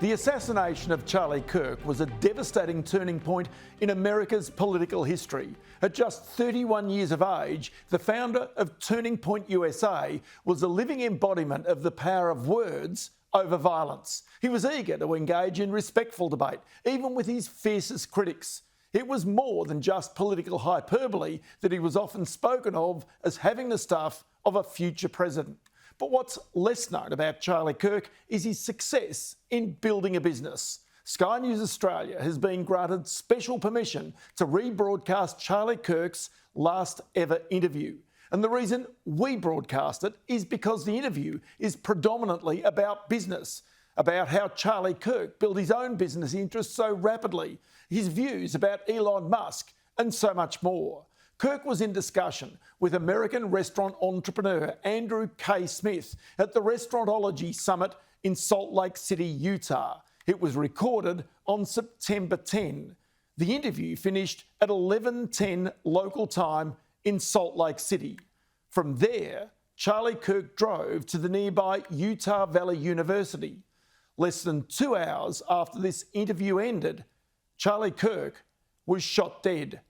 The assassination of Charlie Kirk was a devastating turning point in America's political history. At just 31 years of age, the founder of Turning Point USA was a living embodiment of the power of words over violence. He was eager to engage in respectful debate, even with his fiercest critics. It was more than just political hyperbole that he was often spoken of as having the stuff of a future president. But what's less known about Charlie Kirk is his success in building a business. Sky News Australia has been granted special permission to rebroadcast Charlie Kirk's last ever interview. And the reason we broadcast it is because the interview is predominantly about business, about how Charlie Kirk built his own business interests so rapidly, his views about Elon Musk, and so much more. Kirk was in discussion with American restaurant entrepreneur Andrew K. Smith at the Restaurantology Summit in Salt Lake City, Utah. It was recorded on September 10. The interview finished at 11:10 local time in Salt Lake City. From there, Charlie Kirk drove to the nearby Utah Valley University. Less than 2 hours after this interview ended, Charlie Kirk was shot dead.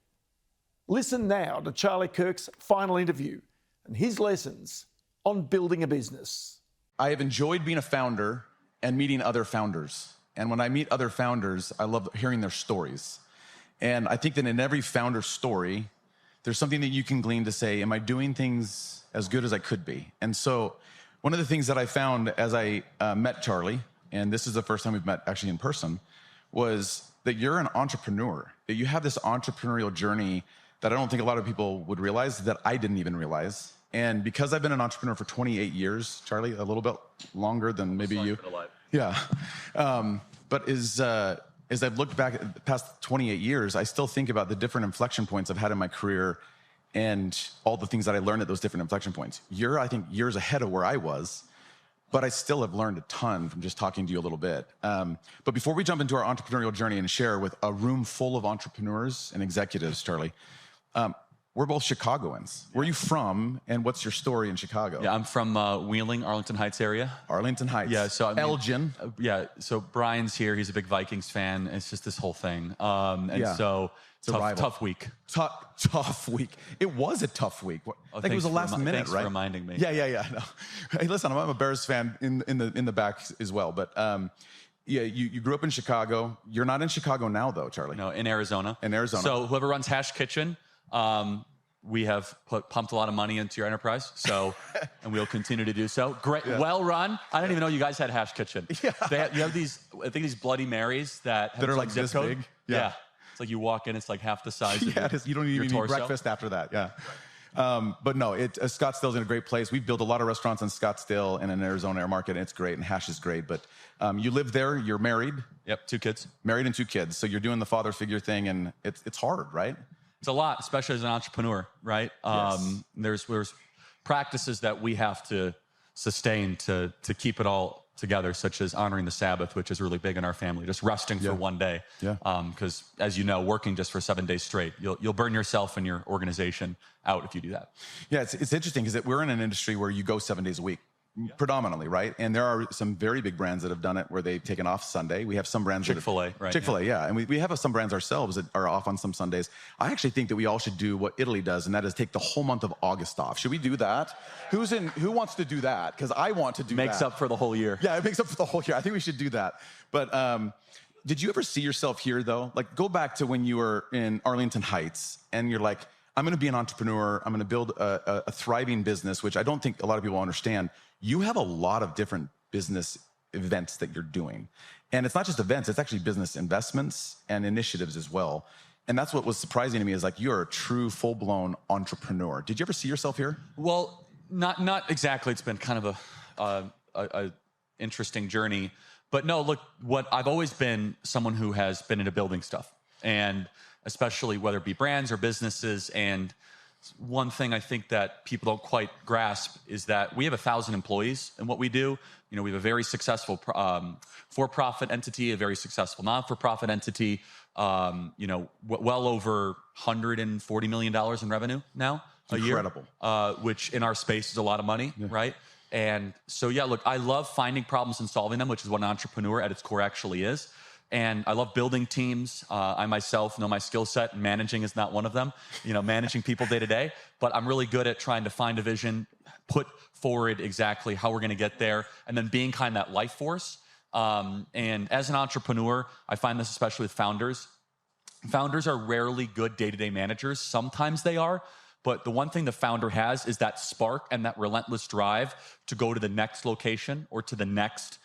Listen now to Charlie Kirk's final interview and his lessons on building a business. I have enjoyed being a founder and meeting other founders. And when I meet other founders, I love hearing their stories. And I think that in every founder story, there's something that you can glean to say, am I doing things as good as I could be? And so one of the things that I found as I met Charlie, and this is the first time we've met actually in person, was that you're an entrepreneur, that you have this entrepreneurial journey that I don't think a lot of people would realize, that I didn't even realize. And because I've been an entrepreneur for 28 years, Charlie, a little bit longer than maybe you. Yeah. But as I've looked back at the past 28 years, I still think about the different inflection points I've had in my career and all the things that I learned at those different inflection points. You're, I think, years ahead of where I was, but I still have learned a ton from just talking to you a little bit. But before we jump into our entrepreneurial journey and share with a room full of entrepreneurs and executives, Charlie, we're both Chicagoans. Where are you from, and what's your story in Chicago? Yeah, I'm from Wheeling, Arlington Heights area. Arlington Heights. Yeah, so I mean, Elgin. Yeah, so Brian's here. He's a big Vikings fan. It's just this whole thing. So tough week. Tough week. It was a tough week. I think it was the last minute, thanks right? for reminding me. Yeah. No. Hey, listen, I'm a Bears fan in the back as well, but yeah, you grew up in Chicago. You're not in Chicago now, though, Charlie. No, in Arizona. In Arizona. So whoever runs Hash Kitchen, we have pumped a lot of money into your enterprise, and we'll continue to do so. Great, yeah. Well run. I didn't even know you guys had Hash Kitchen. Yeah. You have these, I think these Bloody Marys that are like this code. big. Yeah. It's like you walk in, it's like half the size of your, you don't even need breakfast after that. Yeah. But no, Scottsdale's in a great place. We've built a lot of restaurants in Scottsdale and in Arizona air market, and it's great, and Hash is great. But you live there, you're married. Yep, 2 kids. Married and 2 kids. So you're doing the father figure thing, and it's hard, right? It's a lot, especially as an entrepreneur, right? Yes. There's practices that we have to sustain to keep it all together, such as honoring the Sabbath, which is really big in our family, just resting for one day. Yeah. Because as you know, working just for 7 days straight, you'll burn yourself and your organization out if you do that. Yeah, it's interesting because we're in an industry where you go 7 days a week. Predominantly, right? And there are some very big brands that have done it where they've taken off Sunday. We have some brands Chick-fil-A, right? Chick-fil-A, yeah. And we have some brands ourselves that are off on some Sundays. I actually think that we all should do what Italy does, and that is take the whole month of August off. Should we do that? Who wants to do that? Because I want to do that. Makes up for the whole year. Yeah, it makes up for the whole year. I think we should do that. But did you ever see yourself here, though? Like, go back to when you were in Arlington Heights, and you're like, I'm going to be an entrepreneur. I'm going to build a thriving business, which I don't think a lot of people understand. You have a lot of different business events that you're doing. And it's not just events, it's actually business investments and initiatives as well. And that's what was surprising to me, is like, you're a true full-blown entrepreneur. Did you ever see yourself here? Well, not exactly. It's been kind of a interesting journey. But no, look, I've always been someone who has been into building stuff, and especially whether it be brands or businesses. And one thing I think that people don't quite grasp is that we have 1,000 employees in what we do. You know, we have a very successful for-profit entity, a very successful non-for-profit entity, well over $140 million in revenue now a year. Incredible. Which in our space is a lot of money, right? And so, yeah, look, I love finding problems and solving them, which is what an entrepreneur at its core actually is. And I love building teams. I myself know my skill set, and managing is not one of them, managing people day to day. But I'm really good at trying to find a vision, put forward exactly how we're going to get there, and then being kind of that life force. And as an entrepreneur, I find this especially with founders. Founders are rarely good day-to-day managers. Sometimes they are. But the one thing the founder has is that spark and that relentless drive to go to the next location or to the next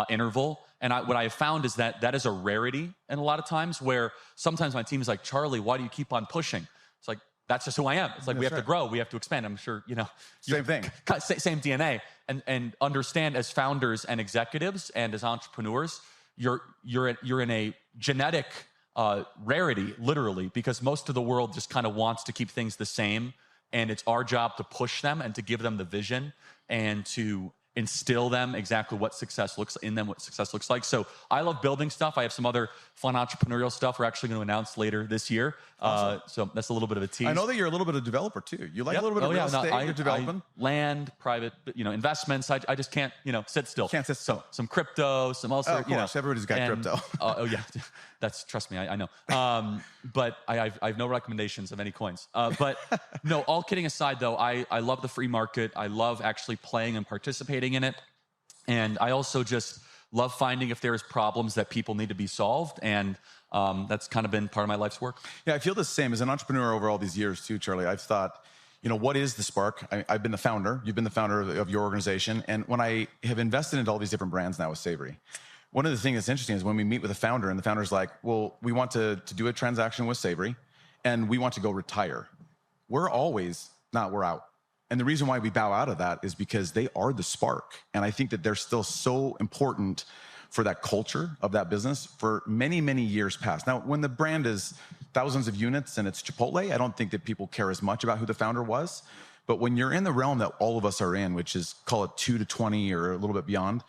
interval. And what I have found is that is a rarity in a lot of times, where sometimes my team is like, Charlie, why do you keep on pushing? It's like, that's just who I am. It's like, we have to grow, we have to expand. I'm sure, Same thing. Same DNA. And understand, as founders and executives and as entrepreneurs, you're in a genetic rarity, literally, because most of the world just kind of wants to keep things the same. And it's our job to push them and to give them the vision and to instill them exactly what success looks like. So I love building stuff. I have some other fun entrepreneurial stuff we're actually going to announce later this year. Awesome. So that's a little bit of a tease. I know that you're a little bit of a developer too. You like a little bit of real estate, you're developing. Land, private, investments. I just can't, sit still. Can't sit still. So, some crypto, some also, of course, everybody's got crypto. Oh yeah, trust me, I know. But I have no recommendations of any coins. But no, all kidding aside though, I love the free market. I love actually playing and participating in it. And I also just love finding if there's problems that people need to be solved. And that's kind of been part of my life's work. Yeah, I feel the same as an entrepreneur over all these years too, Charlie. I've thought, what is the spark? I've been the founder. You've been the founder of your organization. And when I have invested into all these different brands now with Savory, one of the things that's interesting is when we meet with a founder and the founder's like, well, we want to do a transaction with Savory and we want to go retire. We're always, we're out. And the reason why we bow out of that is because they are the spark. And I think that they're still so important for that culture of that business for many, many years past. Now, when the brand is thousands of units and it's Chipotle, I don't think that people care as much about who the founder was. But when you're in the realm that all of us are in, which is, call it 2 to 20 or a little bit beyond,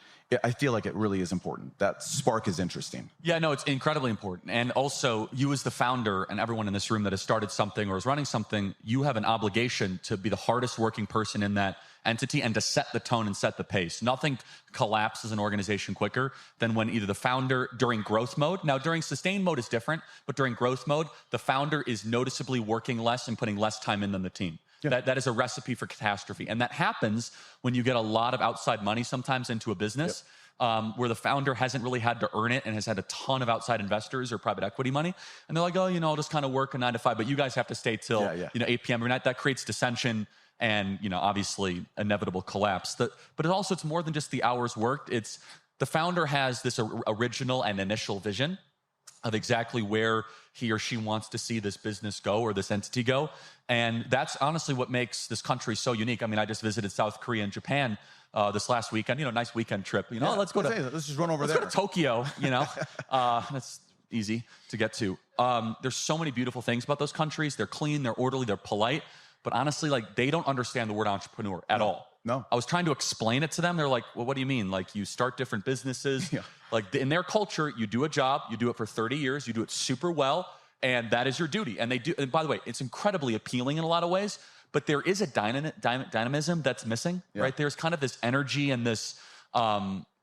I feel like it really is important. That spark is interesting. Yeah, no, it's incredibly important. And also, you as the founder and everyone in this room that has started something or is running something, you have an obligation to be the hardest working person in that entity and to set the tone and set the pace. Nothing collapses an organization quicker than when either the founder during growth mode, now during sustained mode is different, but during growth mode, the founder is noticeably working less and putting less time in than the team. Yeah. That is a recipe for catastrophe. And that happens when you get a lot of outside money sometimes into a business. Yep. Where the founder hasn't really had to earn it and has had a ton of outside investors or private equity money. And they're like, oh, I'll just kind of work a 9 to 5, but you guys have to stay till 8 p.m. every night. That creates dissension and, obviously inevitable collapse. But it's more than just the hours worked. It's the founder has this original and initial vision of exactly where he or she wants to see this business go or this entity go. And that's honestly what makes this country so unique. I mean, I just visited South Korea and Japan this last weekend, nice weekend trip. Let's just run over there. Let's go to Tokyo, that's easy to get to. There's so many beautiful things about those countries. They're clean, they're orderly, they're polite. But honestly, they don't understand the word entrepreneur at all. No. I was trying to explain it to them. They're like, well, what do you mean? You start different businesses. Yeah. In their culture, you do a job, you do it for 30 years, you do it super well, and that is your duty. And they do. And by the way, it's incredibly appealing in a lot of ways, but there is a dynamism that's missing, right? There's kind of this energy and this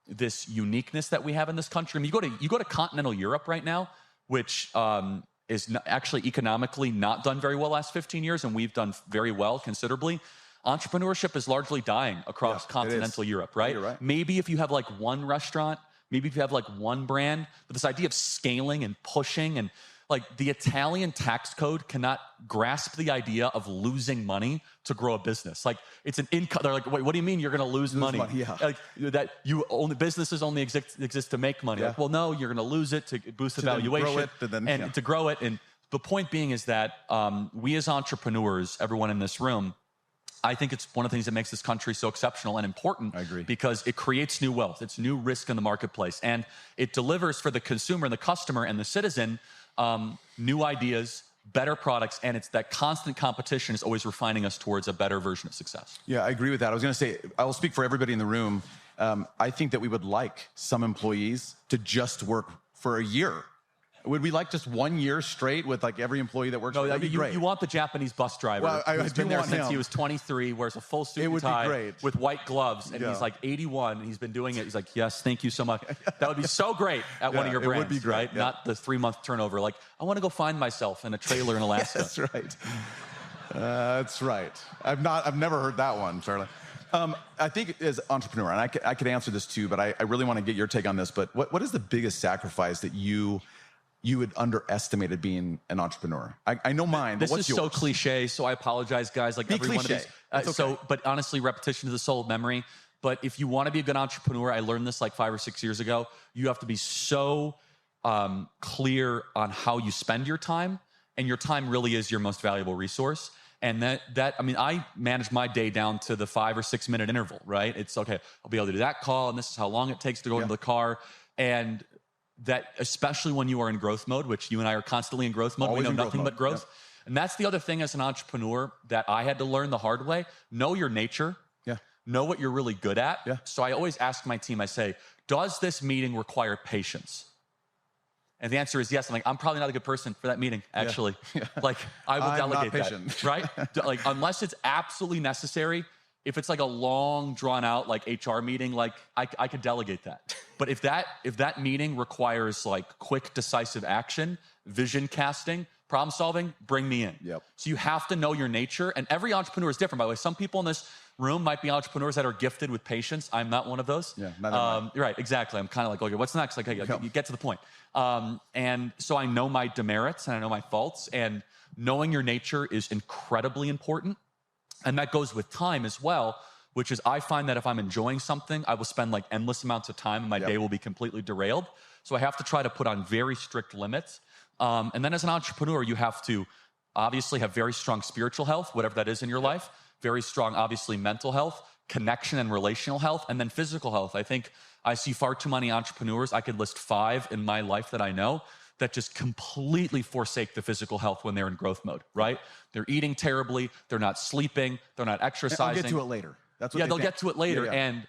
this uniqueness that we have in this country. I mean, you go to continental Europe right now, which is actually economically not done very well the last 15 years, and we've done very well considerably. Entrepreneurship is largely dying across continental Europe, right? You're right? Maybe if you have one restaurant, maybe if you have one brand, but this idea of scaling and pushing and the Italian tax code cannot grasp the idea of losing money to grow a business. It's an income. They're like, wait, what do you mean you're going to lose money? That businesses only exist to make money. Yeah. Well, no, you're going to lose it to boost the valuation to grow it. And the point being is that we as entrepreneurs, everyone in this room, I think it's one of the things that makes this country so exceptional and important. I agree. Because it creates new wealth. It's new risk in the marketplace. And it delivers for the consumer and the customer and the citizen new ideas, better products, and it's that constant competition is always refining us towards a better version of success. Yeah, I agree with that. I was going to say, I will speak for everybody in the room. I think that we would like some employees to just work for a year Would we like just 1 year straight with like every employee that works? No, that'd be great. You want the Japanese bus driver who's been there since he was 23, wears a full suit and tie with white gloves, and he's like 81, and he's been doing it. He's like, yes, thank you so much. That would be so great at one of your brands, would be great, right? Not the 3-month turnover. Like, I want to go find myself in a trailer in Alaska. That's right. That's right. I've never heard that one, Charlie. I think as an entrepreneur, and I could answer this too, but I really want to get your take on this. But what is the biggest sacrifice that you had underestimated being an entrepreneur? I know mine. This but what's is so yours? cliche, so I apologize, guys. Like Be every cliche. one of these. Okay. But honestly, repetition is the soul of memory. But if you want to be a good entrepreneur, I learned this like 5 or 6 years ago. You have to be so clear on how you spend your time, and your time really is your most valuable resource. And I manage my day down to the 5 or 6 minute interval, right? It's okay, I'll be able to do that call, and this is how long it takes to go into the car. And that, especially when you are in growth mode, which you and I are constantly in growth mode, Always we know in growth nothing mode. but growth. Yep. And that's the other thing as an entrepreneur that I had to learn the hard way. Know your nature. Yeah. Know what you're really good at. Yeah. So I always ask my team, I say, does this meeting require patience? And the answer is yes. I'm like, I'm probably not a good person for that meeting, actually. Yeah. Like, I will delegate patient. that, right? Like, unless it's absolutely necessary, if it's like a long, drawn out, like HR meeting, like I could delegate that. But if that meeting requires like quick, decisive action, vision casting, problem solving, bring me in. Yep. So you have to know your nature. And every entrepreneur is different, by the way. Some people in this room might be entrepreneurs that are gifted with patience. I'm not one of those. Yeah, neither am I. Right, exactly. I'm kind of like, okay, what's next? Like, hey, you get to the point. And so I know my demerits and I know my faults, and knowing your nature is incredibly important. And that goes with time as well, which is I find that if I'm enjoying something, I will spend like endless amounts of time and my day will be completely derailed. So I have to try to put on very strict limits. And then as an entrepreneur, you have to obviously have very strong spiritual health, whatever that is in your life, very strong, obviously, mental health, connection and relational health, and then physical health. I think I see far too many entrepreneurs. I could list 5 in my life that I know that just completely forsake the physical health when they're in growth mode, right? They're eating terribly, they're not sleeping, they're not exercising. I'll get to it later. That's what they'll get to it later. Yeah.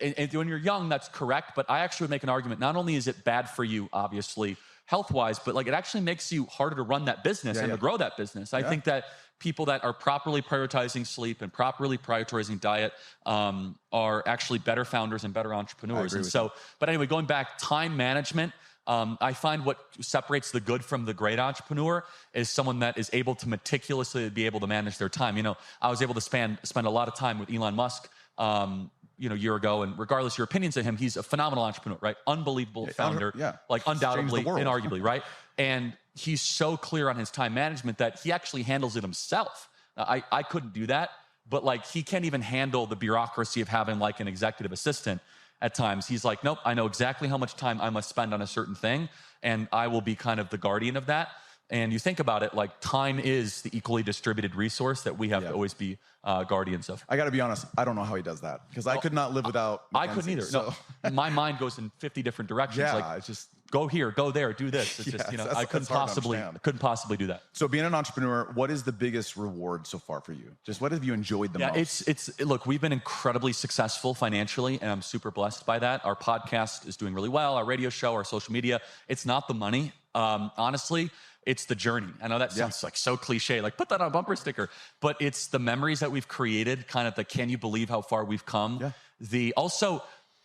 And when you're young, that's correct. But I actually would make an argument. Not only is it bad for you, obviously, health-wise, but like it actually makes you harder to run that business and to grow that business. I think that people that are properly prioritizing sleep and properly prioritizing diet are actually better founders and better entrepreneurs. And so, but anyway, going back, time management. I find what separates the good from the great entrepreneur is someone that is able to meticulously be able to manage their time. You know, I was able to spend a lot of time with Elon Musk, a year ago, and regardless of your opinions of him, he's a phenomenal entrepreneur, right? Unbelievable founder, like undoubtedly, inarguably, right? And he's so clear on his time management that he actually handles it himself. I couldn't do that, but like he can't even handle the bureaucracy of having like an executive assistant. At times, he's like, nope, I know exactly how much time I must spend on a certain thing, and I will be kind of the guardian of that. And you think about it, like time is the equally distributed resource that we have to always be guardians of. I got to be honest, I don't know how he does that, because I could not live without I couldn't either. So. No, my mind goes in 50 different directions. Yeah, like, it's just go here, go there, do this. It's just, I couldn't possibly do that. So being an entrepreneur, what is the biggest reward so far for you? Just what have you enjoyed the most? Look, we've been incredibly successful financially, and I'm super blessed by that. Our podcast is doing really well, our radio show, our social media. It's not the money. Honestly, it's the journey. I know that sounds like so cliche, like put that on a bumper sticker, but it's the memories that we've created, kind of the can you believe how far we've come? Yeah.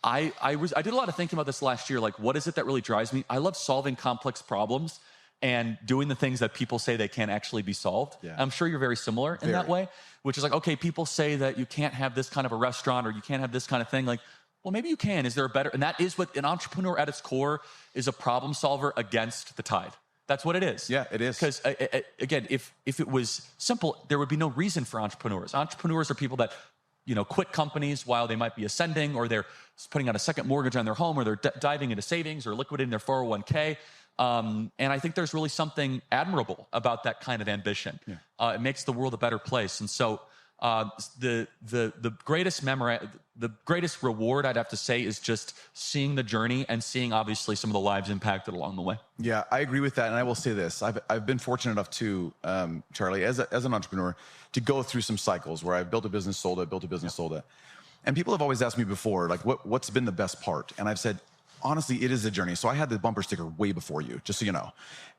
I did a lot of thinking about this last year, like what is it that really drives me? I love solving complex problems and doing the things that people say they can't actually be solved. Yeah. I'm sure you're very similar in that way, which is like, okay, people say that you can't have this kind of a restaurant or you can't have this kind of thing. Like, well, maybe you can. Is there a better? And that is what an entrepreneur at its core is, a problem solver against the tide. That's what it is. Yeah, it is. Because again, if it was simple, there would be no reason for entrepreneurs. Entrepreneurs are people that, quit companies while they might be ascending, or they're putting out a second mortgage on their home, or they're diving into savings or liquidating their 401k. And I think there's really something admirable about that kind of ambition. Yeah. It makes the world a better place. And so the greatest reward, I'd have to say, is just seeing the journey and seeing obviously some of the lives impacted along the way. Yeah, I agree with that. And I will say this, I've been fortunate enough to, Charlie, as an entrepreneur, to go through some cycles where I've built a business, sold it, built a business, sold it. And people have always asked me before, like, what's been the best part? And I've said, honestly, it is a journey. So I had the bumper sticker way before you, just so you know.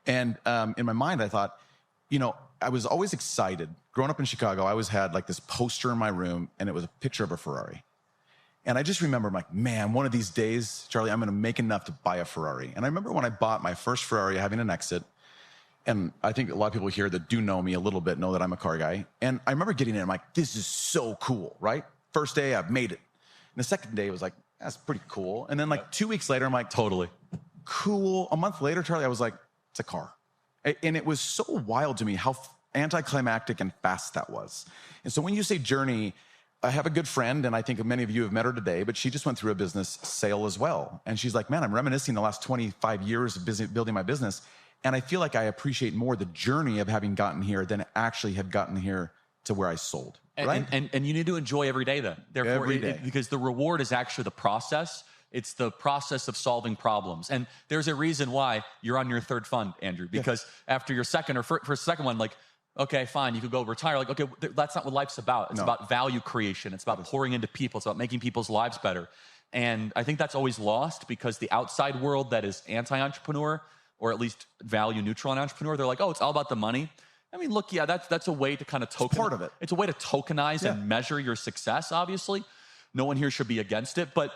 And in my mind, I thought, you know, I was always excited. Growing up in Chicago, I always had like this poster in my room, and it was a picture of a Ferrari. And I just remember, I'm like, man, one of these days, Charlie, I'm going to make enough to buy a Ferrari. And I remember when I bought my first Ferrari, having an exit. And I think a lot of people here that do know me a little bit know that I'm a car guy. And I remember getting in, I'm like, this is so cool, right? First day, I've made it. And the second day, it was like, that's pretty cool. And then like 2 weeks later, I'm like, Totally. cool. A month later, Charlie, I was like, it's a car. And it was so wild to me how anticlimactic and fast that was. And so when you say journey, I have a good friend, and I think many of you have met her today, but she just went through a business sale as well. And she's like, man, I'm reminiscing the last 25 years of building my business. And I feel like I appreciate more the journey of having gotten here than actually have gotten here to where I sold, right? And you need to enjoy every day then. Therefore, Every day. Because the reward is actually the process. It's the process of solving problems. And there's a reason why you're on your third fund, Andrew, because after your second or first second one, like, okay, fine, you could go retire. Like, okay, that's not what life's about. It's about value creation. It's about pouring into people. It's about making people's lives better. And I think that's always lost because the outside world that is anti-entrepreneur, or at least value neutral on entrepreneur, they're like, oh, it's all about the money. I mean, look, yeah, that's a way to kind of token. It's part of it. It's a way to tokenize and measure your success, obviously. No one here should be against it, but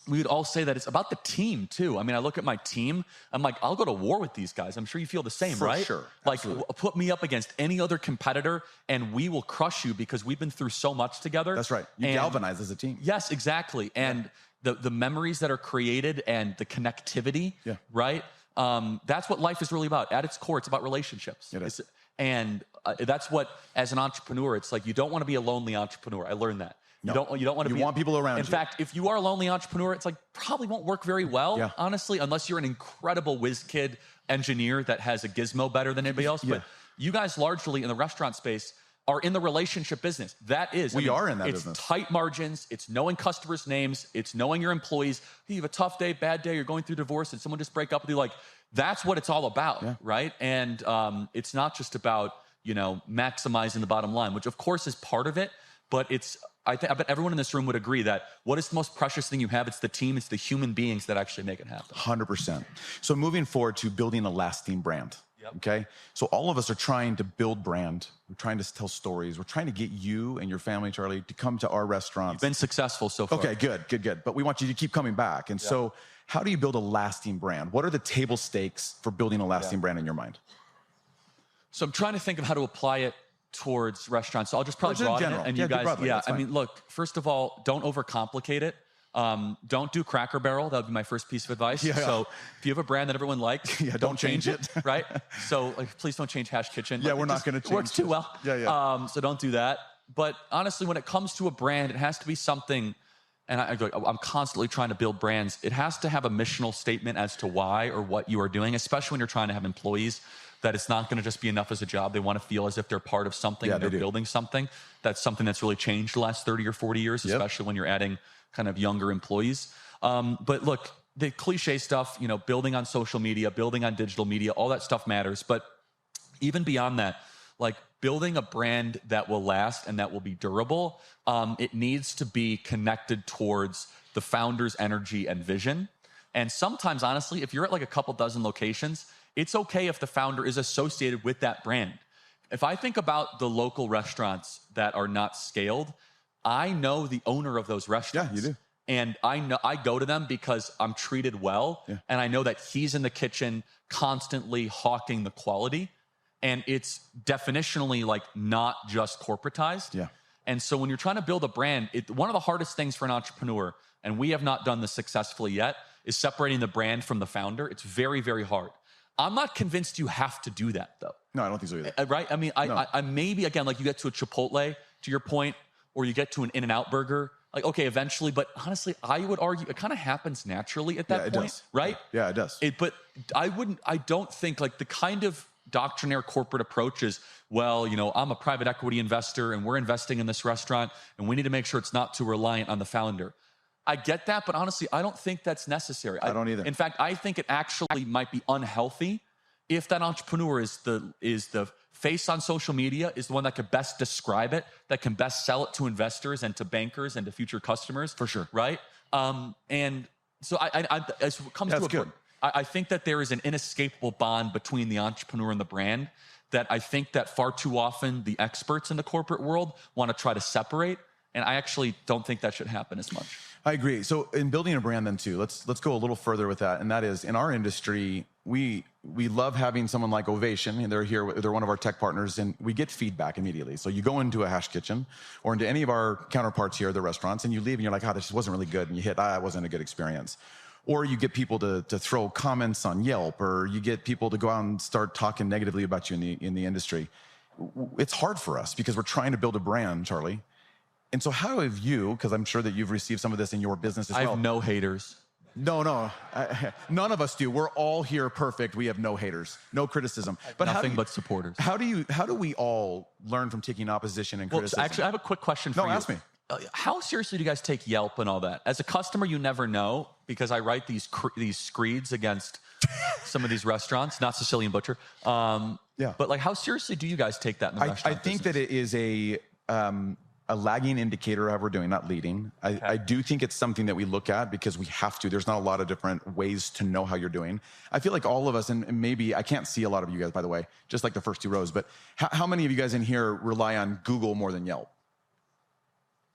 we would all say that it's about the team too. I mean, I look at my team, I'm like, I'll go to war with these guys. I'm sure you feel the same, right? For sure. Like, put me up against any other competitor and we will crush you because we've been through so much together. That's right. You galvanize as a team. Yes, exactly. And the memories that are created and the connectivity, right? That's what life is really about. At its core, it's about relationships. It is. And that's what, as an entrepreneur, it's like you don't want to be a lonely entrepreneur. I learned that. No. You don't want to be. You want people around you. In fact, if you are a lonely entrepreneur, it's like probably won't work very well, honestly, unless you're an incredible whiz kid engineer that has a gizmo better than anybody else. But you guys largely in the restaurant space are in the relationship business. That is. We are in that business. It's tight margins. It's knowing customers' names. It's knowing your employees. You have a tough day, bad day, you're going through divorce, and someone just break up with you. Like, that's what it's all about, right? And it's not just about, you know, maximizing the bottom line, which of course is part of it, but it's, I bet everyone in this room would agree that what is the most precious thing you have? It's the team, it's the human beings that actually make it happen. 100%. So moving forward to building a lasting brand, okay? So all of us are trying to build brand. We're trying to tell stories. We're trying to get you and your family, Charlie, to come to our restaurants. You've been successful so far. Okay, good. But we want you to keep coming back. And so how do you build a lasting brand? What are the table stakes for building a lasting brand in your mind? So I'm trying to think of how to apply it towards restaurants. So I'll just probably broaden it. And you guys, broadly, I mean, look, first of all, don't overcomplicate it. Don't do Cracker Barrel. That would be my first piece of advice. So if you have a brand that everyone likes, don't change it, right? So like, please don't change Hash Kitchen. We're not going to change it. Works too well. So don't do that. But honestly, when it comes to a brand, it has to be something, and I'm constantly trying to build brands. It has to have a missional statement as to why or what you are doing, especially when you're trying to have employees, that it's not going to just be enough as a job. They want to feel as if they're part of something, and they're building something. That's something that's really changed the last 30 or 40 years, especially when you're adding kind of younger employees. But look, the cliche stuff, you know, building on social media, building on digital media, all that stuff matters. But even beyond that, like building a brand that will last and that will be durable, it needs to be connected towards the founder's energy and vision. And sometimes, honestly, if you're at like a couple dozen locations, it's okay if the founder is associated with that brand. If I think about the local restaurants that are not scaled, I know the owner of those restaurants. Yeah, you do. And I go to them because I'm treated well. And I know that he's in the kitchen constantly hawking the quality. And it's definitionally like not just corporatized. And so when you're trying to build a brand, one of the hardest things for an entrepreneur, and we have not done this successfully yet, is separating the brand from the founder. It's very, very hard. I'm not convinced you have to do that, though. No, I don't think so either. Right? I mean, I maybe, again, like you get to a Chipotle, to your point, or you get to an In-N-Out burger, like, okay, eventually, but honestly, I would argue it kind of happens naturally at that point, right? Yeah, it does. But I don't think like the kind of doctrinaire corporate approach is, well, you know, I'm a private equity investor and we're investing in this restaurant and we need to make sure it's not too reliant on the founder. I get that, but honestly, I don't think that's necessary. I don't either. In fact, I think it actually might be unhealthy if that entrepreneur is the face on social media, is the one that can best describe it, that can best sell it to investors and to bankers and to future customers. For sure. Right? And So as it comes That's to a good. I think that there is an inescapable bond between the entrepreneur and the brand that I think that far too often the experts in the corporate world want to try to separate. And I actually don't think that should happen as much. I agree. So in building a brand then too, let's go a little further with that. And that is, in our industry, we love having someone like Ovation, and they're one of our tech partners, and we get feedback immediately. So you go into a Hash Kitchen or into any of our counterparts here, the restaurants, and you leave and you're like, oh, this wasn't really good. And you hit, it wasn't a good experience. Or you get people to throw comments on Yelp, or you get people to go out and start talking negatively about you in the industry. It's hard for us because we're trying to build a brand, Charlie. And so how have you, because I'm sure that you've received some of this in your business as well. I have no haters. No, none of us do. We're all here perfect. We have no haters, no criticism. But nothing but supporters. How do we all learn from taking opposition and criticism? Actually, I have a quick question for you. No, ask me. How seriously do you guys take Yelp and all that? As a customer, you never know, because I write these screeds against some of these restaurants, not Sicilian Butcher. Yeah. But like, how seriously do you guys take that in the restaurant I think business? that it is a lagging indicator of how we're doing, not leading. I do think it's something that we look at because we have to. There's not a lot of different ways to know how you're doing. I feel like all of us, and maybe I can't see a lot of you guys, by the way, just like the first two rows, but how many of you guys in here rely on Google more than Yelp?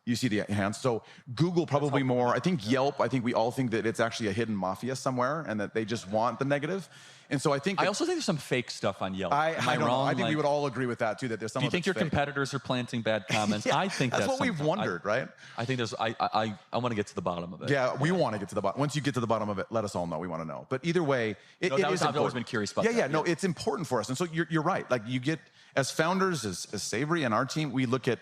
You see the hands. So Google probably more. I think Yelp, I think we all think that it's actually a hidden mafia somewhere and that they just want the negative. And so I think I also think there's some fake stuff on Yelp. I Am I don't know. wrong? I think we would all agree with that too, that there's some Do you of think it's your fake. competitors are planting bad comments? Yeah, I think that's what we've wondered, right? I think there's. I want to get to the bottom of it. Yeah, we want to get to the bottom. Once you get to the bottom of it, let us all know. We want to know. But either way, it is important. I've always been curious about that. Yeah, no, it's important for us. And so you're right. Like you get, as founders, as Savory and our team, we look at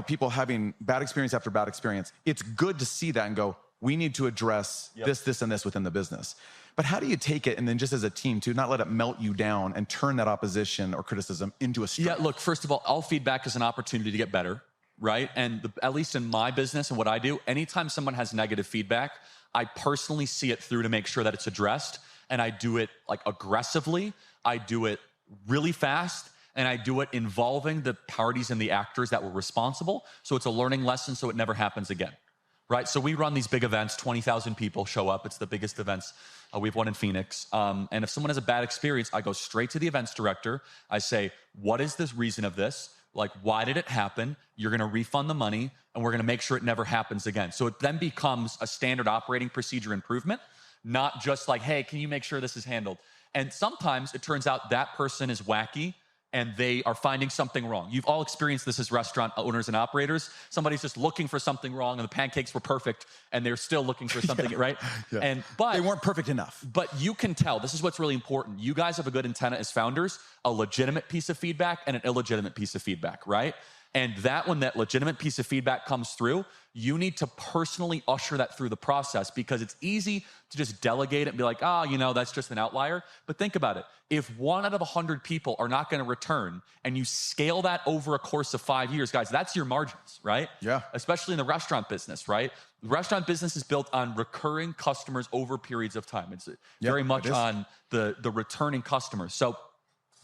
people having bad experience after bad experience. It's good to see that and go, we need to address this, and this within the business. But how do you take it and then just as a team to not let it melt you down and turn that opposition or criticism into a strength? Yeah, look, first of all feedback is an opportunity to get better, right? And at least in my business and what I do, anytime someone has negative feedback, I personally see it through to make sure that it's addressed. And I do it like aggressively. I do it really fast. And I do it involving the parties and the actors that were responsible. So it's a learning lesson so it never happens again, right? So we run these big events, 20,000 people show up. It's the biggest events. We have one in Phoenix. And if someone has a bad experience, I go straight to the events director. I say, what is the reason of this? Like, why did it happen? You're going to refund the money, and we're going to make sure it never happens again. So it then becomes a standard operating procedure improvement, not just like, hey, can you make sure this is handled? And sometimes it turns out that person is wacky, and they are finding something wrong. You've all experienced this as restaurant owners and operators. Somebody's just looking for something wrong, and the pancakes were perfect, and they're still looking for something, right? Yeah. But they weren't perfect enough. But you can tell, this is what's really important. You guys have a good antenna as founders, a legitimate piece of feedback and an illegitimate piece of feedback, right? And when that legitimate piece of feedback comes through, you need to personally usher that through the process, because it's easy to just delegate it and be like, that's just an outlier. But think about it. If 1 out of 100 people are not going to return, and you scale that over a course of 5 years, guys, that's your margins, right? Yeah. Especially in the restaurant business, right? The restaurant business is built on recurring customers over periods of time. It's very much on the returning customers. So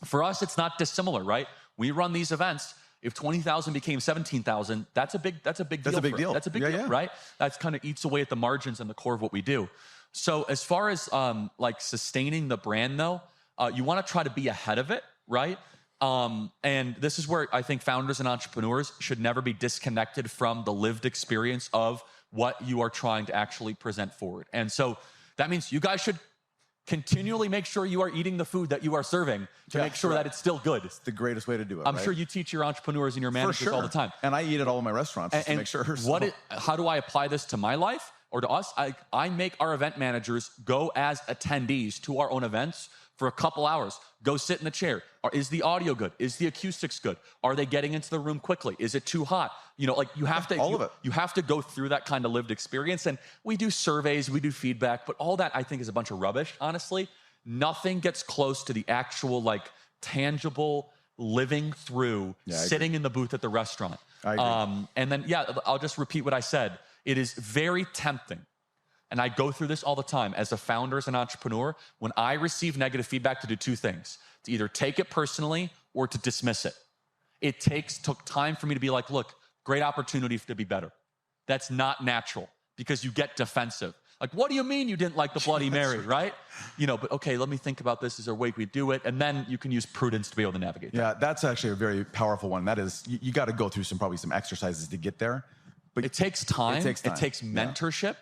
for us, it's not dissimilar, right? We run these events. If 20,000 became 17,000, that's a big deal. That's a big deal, right? That's kind of eats away at the margins and the core of what we do. So as far as like sustaining the brand though, you want to try to be ahead of it, right? And this is where I think founders and entrepreneurs should never be disconnected from the lived experience of what you are trying to actually present forward. And so that means you guys should continually make sure you are eating the food that you are serving to make sure that it's still good. It's the greatest way to do it. I'm sure you teach your entrepreneurs and your managers all the time. And I eat at all of my restaurants just to make sure. How do I apply this to my life or to us? I make our event managers go as attendees to our own events for a couple hours. Go sit in the chair. Is the audio good? Is the acoustics good? Are they getting into the room quickly? Is it too hot? You have to all of it. You have to go through that kind of lived experience. And we do surveys, we do feedback, but all that I think is a bunch of rubbish, honestly. Nothing gets close to the actual tangible living through sitting in the booth at the restaurant. I agree. And then I'll just repeat what I said. It is very tempting. And I go through this all the time as a founder, as an entrepreneur, when I receive negative feedback, to do two things: to either take it personally or to dismiss it. It took time for me to be like, look, great opportunity to be better. That's not natural, because you get defensive. Like, what do you mean you didn't like the Bloody Mary, right? But okay, let me think about this. Is there a way we do it? And then you can use prudence to be able to navigate that. Yeah, that's actually a very powerful one. That is, you got to go through probably some exercises to get there. But it takes time. It takes mentorship.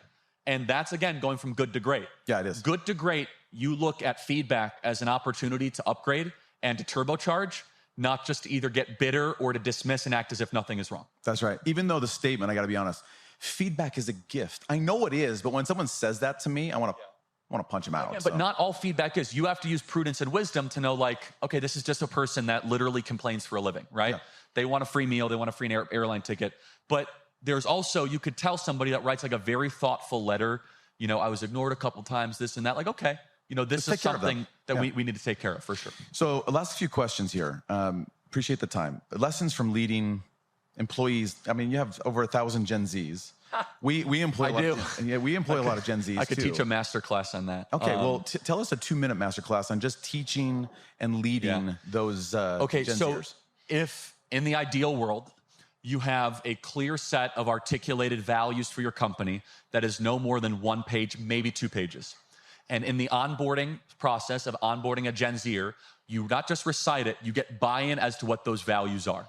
And that's, again, going from good to great. Yeah, it is. Good to great, you look at feedback as an opportunity to upgrade and to turbocharge, not just to either get bitter or to dismiss and act as if nothing is wrong. That's right. Even though the statement, I got to be honest, feedback is a gift. I know it is, but when someone says that to me, I want to punch him out. Yeah, but not all feedback is. You have to use prudence and wisdom to know, like, okay, this is just a person that literally complains for a living, right? Yeah. They want a free meal, they want a free airline ticket. But there's also, you could tell somebody that writes like a very thoughtful letter, I was ignored a couple times, this and that, like, okay, this is something that we need to take care of for sure. So last few questions here. Appreciate the time. Lessons from leading employees. I mean, you have over 1,000 Gen Zs. We employ a lot of Gen Zs. I could teach a master class on that. Okay, well, tell us a 2-minute master class on just teaching and leading those Gen Zers. So if in the ideal world, you have a clear set of articulated values for your company that is no more than 1 page, maybe 2 pages. And in the onboarding process of onboarding a Gen Zer, you not just recite it, you get buy-in as to what those values are.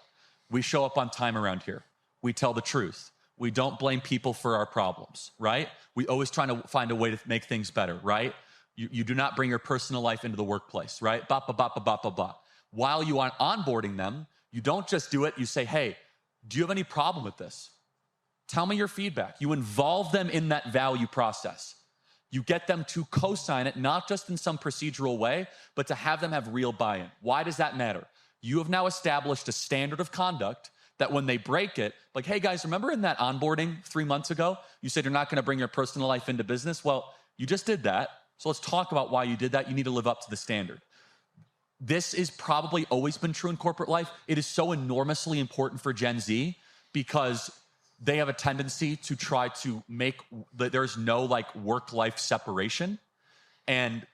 We show up on time around here. We tell the truth. We don't blame people for our problems, right? We always try to find a way to make things better, right? You do not bring your personal life into the workplace, right? Blah, blah, blah, blah, blah, blah, blah. While you are onboarding them, you don't just do it. You say, hey, do you have any problem with this? Tell me your feedback. You involve them in that value process. You get them to co-sign it, not just in some procedural way, but to have them have real buy-in. Why does that matter? You have now established a standard of conduct that when they break it, like, hey guys, remember in that onboarding 3 months ago, you said you're not gonna bring your personal life into business? Well, you just did that. So let's talk about why you did that. You need to live up to the standard. This is probably always been true in corporate life. It is so enormously important for Gen Z because they have a tendency to try to make, there's no like work-life separation. And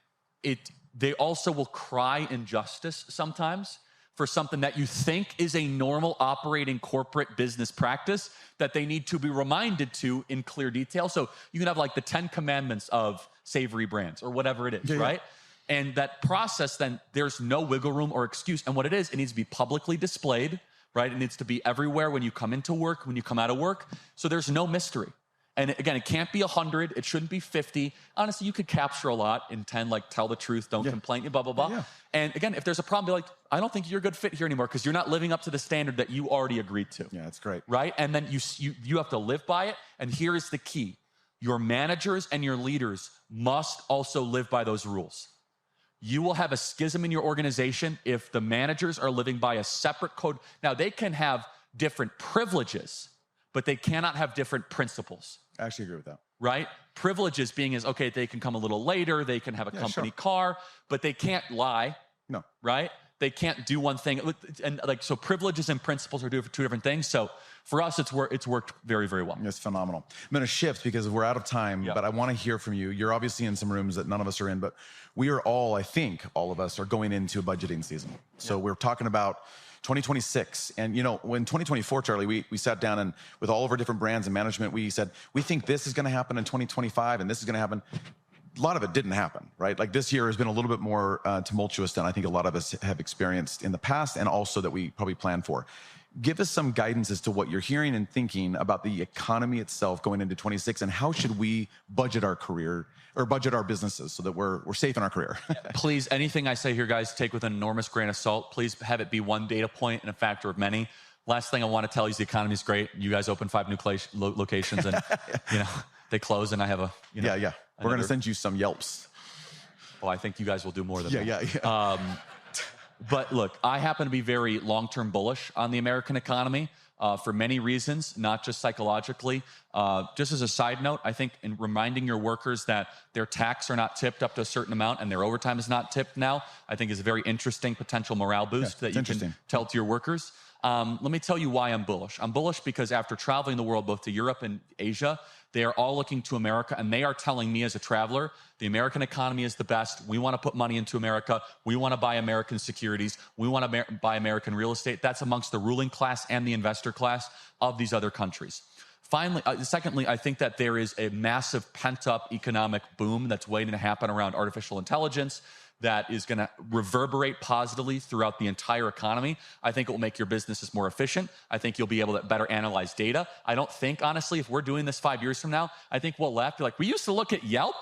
they also will cry injustice sometimes for something that you think is a normal operating corporate business practice that they need to be reminded to in clear detail. So you can have like the 10 commandments of savory brands or whatever it is, right? And that process, then there's no wiggle room or excuse. And what it is, it needs to be publicly displayed, right? It needs to be everywhere when you come into work, when you come out of work. So there's no mystery. And again, it can't be 100. It shouldn't be 50. Honestly, you could capture a lot in 10, like tell the truth, don't complain, blah, blah, blah. Yeah. And again, if there's a problem, be like, I don't think you're a good fit here anymore because you're not living up to the standard that you already agreed to. Yeah, that's great. Right? And then you have to live by it. And here is the key. Your managers and your leaders must also live by those rules. You will have a schism in your organization if the managers are living by a separate code. Now, they can have different privileges, but they cannot have different principles. I actually agree with that. Right? Privileges being is, okay, they can come a little later, they can have a company car, but they can't lie. No. Right? They can't do one thing. And like, so privileges and principles are two different things. So for us, it's worked very, very well. It's phenomenal. I'm going to shift because we're out of time, but I want to hear from you. You're obviously in some rooms that none of us are in, but we are all, I think all of us are going into a budgeting season. So we're talking about 2026. And when 2024, Charlie, we sat down and with all of our different brands and management, we said, we think this is going to happen in 2025 and this is going to happen. A lot of it didn't happen, right? Like this year has been a little bit more tumultuous than I think a lot of us have experienced in the past and also that we probably planned for. Give us some guidance as to what you're hearing and thinking about the economy itself going into 26 and how should we budget our career or budget our businesses so that we're safe in our career. Please, anything I say here, guys, take with an enormous grain of salt. Please have it be one data point and a factor of many. Last thing I want to tell you is the economy is great. You guys open 5 new locations and they close and I have a, We're going to send you some Yelps. Well, I think you guys will do more than that. Yeah. But look, I happen to be very long-term bullish on the American economy for many reasons, not just psychologically. Just as a side note, I think in reminding your workers that their tax are not tipped up to a certain amount and their overtime is not tipped now, I think is a very interesting potential morale boost that you can tell to your workers. Let me tell you why I'm bullish. I'm bullish because after traveling the world, both to Europe and Asia, they are all looking to America, and they are telling me as a traveler, the American economy is the best. We want to put money into America. We want to buy American securities. We want to buy American real estate. That's amongst the ruling class and the investor class of these other countries. Secondly, I think that there is a massive pent-up economic boom that's waiting to happen around artificial intelligence that is going to reverberate positively throughout the entire economy. I think it will make your businesses more efficient. I think you'll be able to better analyze data. I don't think, honestly, if we're doing this 5 years from now, I think we'll laugh. Like, we used to look at Yelp.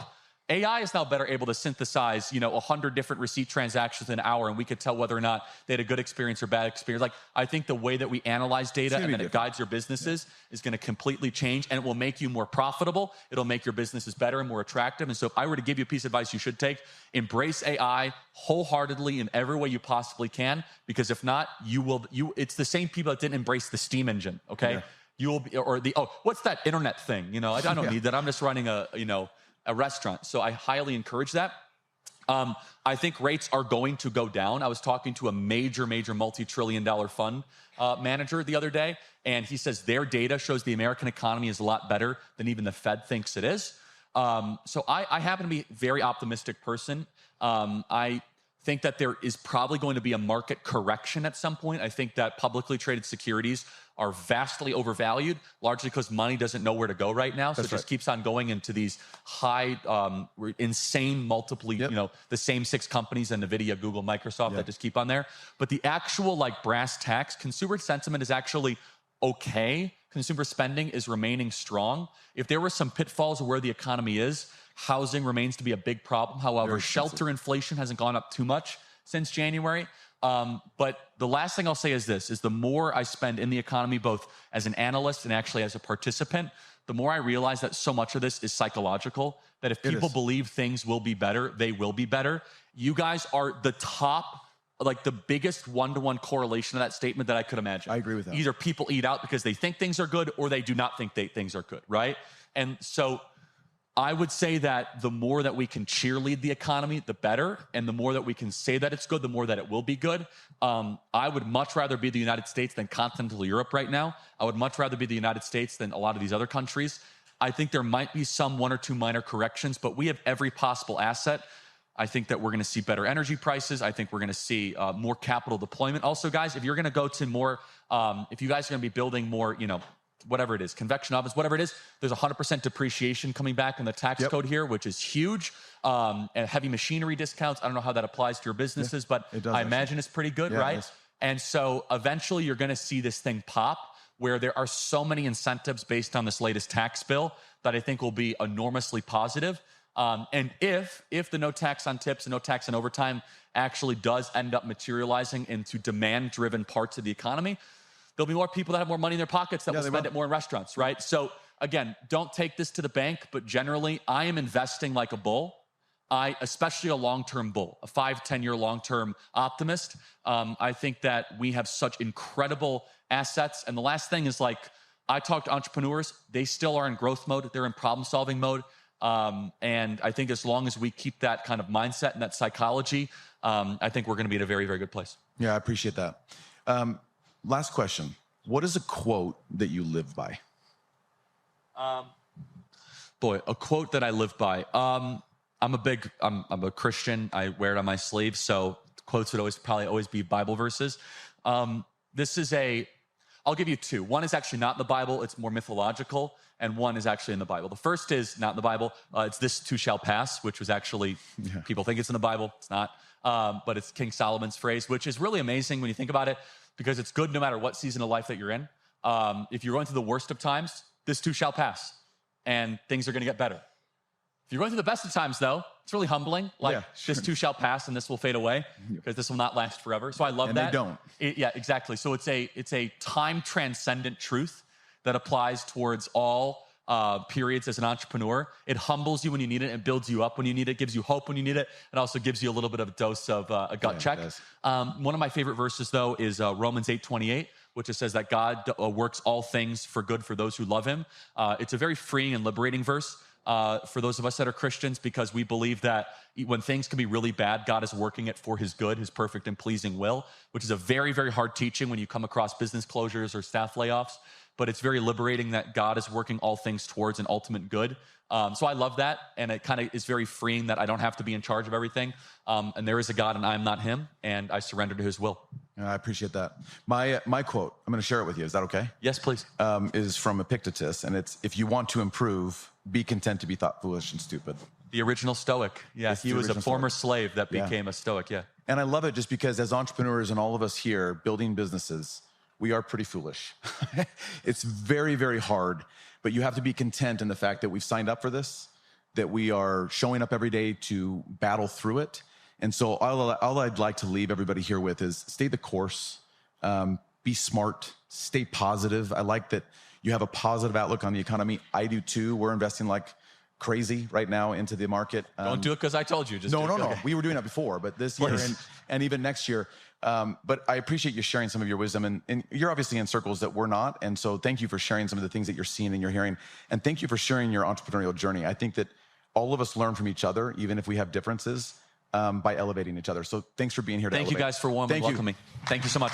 AI is now better able to synthesize, 100 different receipt transactions in an hour, and we could tell whether or not they had a good experience or bad experience. Like, I think the way that we analyze data and that it guides your businesses is going to completely change, and it will make you more profitable. It'll make your businesses better and more attractive. And so if I were to give you a piece of advice you should take, embrace AI wholeheartedly in every way you possibly can, because if not, it's the same people that didn't embrace the steam engine, okay? Yeah. You'll be, or the, what's that internet thing? I don't need that. I'm just running a restaurant. So I highly encourage that. I think rates are going to go down. I was talking to a major multi-trillion-dollar fund manager the other day, and he says their data shows the American economy is a lot better than even the Fed thinks it is. So I happen to be a very optimistic person. I think that there is probably going to be a market correction at some point. I think that publicly traded securities are vastly overvalued, largely because money doesn't know where to go right now. So it just keeps on going into these high, insane multiple, the same 6 companies, and NVIDIA, Google, Microsoft, that just keep on there. But the actual brass tacks, consumer sentiment is actually okay. Consumer spending is remaining strong. If there were some pitfalls of where the economy is, housing remains to be a big problem. However, shelter inflation hasn't gone up too much since January. But the last thing I'll say is this, is the more I spend in the economy, both as an analyst and actually as a participant, the more I realize that so much of this is psychological, that if people believe things will be better, they will be better. You guys are the top, the biggest one-to-one correlation of that statement that I could imagine. I agree with that. Either people eat out because they think things are good, or they do not think things are good, right? And so I would say that the more that we can cheerlead the economy, the better. And the more that we can say that it's good, the more that it will be good. I would much rather be the United States than continental Europe right now. I would much rather be the United States than a lot of these other countries. I think there might be some 1 or 2 minor corrections, but we have every possible asset. I think that we're going to see better energy prices. I think we're going to see more capital deployment. Also, guys, if you're going to go to more, if you guys are going to be building more, whatever it is, convection ovens, whatever it is, there's 100% depreciation coming back in the tax code here, which is huge. And heavy machinery discounts. I don't know how that applies to your businesses, but I imagine it's pretty good, right? And so eventually you're going to see this thing pop, where there are so many incentives based on this latest tax bill that I think will be enormously positive. And if the no tax on tips and no tax on overtime actually does end up materializing into demand-driven parts of the economy, there'll be more people that have more money in their pockets that will spend it more in restaurants, right? So again, don't take this to the bank, but generally, I am investing like a bull. Especially a long-term bull, a 5-10-year long-term optimist. I think that we have such incredible assets. And the last thing is, I talk to entrepreneurs, they still are in growth mode. They're in problem-solving mode. And I think as long as we keep that kind of mindset and that psychology, I think we're going to be in a very, very good place. Yeah, I appreciate that. Last question. What is a quote that you live by? A quote that I live by. I'm a Christian. I wear it on my sleeve. So quotes would probably always be Bible verses. I'll give you 2. One is actually not in the Bible. It's more mythological. And one is actually in the Bible. The first is not in the Bible. It's "This too shall pass," which was actually, people think it's in the Bible. It's not. But it's King Solomon's phrase, which is really amazing when you think about it, because it's good no matter what season of life that you're in. If you're going through the worst of times, this too shall pass. And things are going to get better. If you're going through the best of times, though, it's really humbling. This too shall pass, and this will fade away, because this will not last forever. So I love that. And they don't. Exactly. So it's a time-transcendent truth that applies towards all periods as an entrepreneur. It humbles you when you need it, and builds you up when you need it, gives you hope when you need it, and also gives you a little bit of a dose of a gut check. One of my favorite verses, though, is Romans 8:28, which it says that God works all things for good for those who love him. It's a very freeing and liberating verse for those of us that are Christians, because we believe that when things can be really bad, God is working it for his good, his perfect and pleasing will, which is a very, very hard teaching when you come across business closures or staff layoffs. but it's very liberating that God is working all things towards an ultimate good. So I love that, and it kind of is very freeing that I don't have to be in charge of everything. And there is a God, and I'm not him, and I surrender to his will. I appreciate that. My quote, I'm going to share it with you. Is that okay? Yes, please. Is from Epictetus, and it's, if you want to improve, be content to be thought foolish and stupid. The original Stoic. Yeah, he was a former slave that became a Stoic, yeah. And I love it just because as entrepreneurs and all of us here building businesses, we are pretty foolish. It's very, very hard, but you have to be content in the fact that we've signed up for this, that we are showing up every day to battle through it. And so all I'd like to leave everybody here with is stay the course, be smart, stay positive. I like that you have a positive outlook on the economy. I do too. We're investing like crazy right now into the market. Don't do it because I told you. Just no. Okay. We were doing that before, but this year and even next year. But I appreciate you sharing some of your wisdom, and you're obviously in circles that we're not. And so thank you for sharing some of the things that you're seeing and you're hearing. And thank you for sharing your entrepreneurial journey. I think that all of us learn from each other, even if we have differences, by elevating each other. So thanks for being here to Thank you guys for warmly welcoming me. Thank you so much.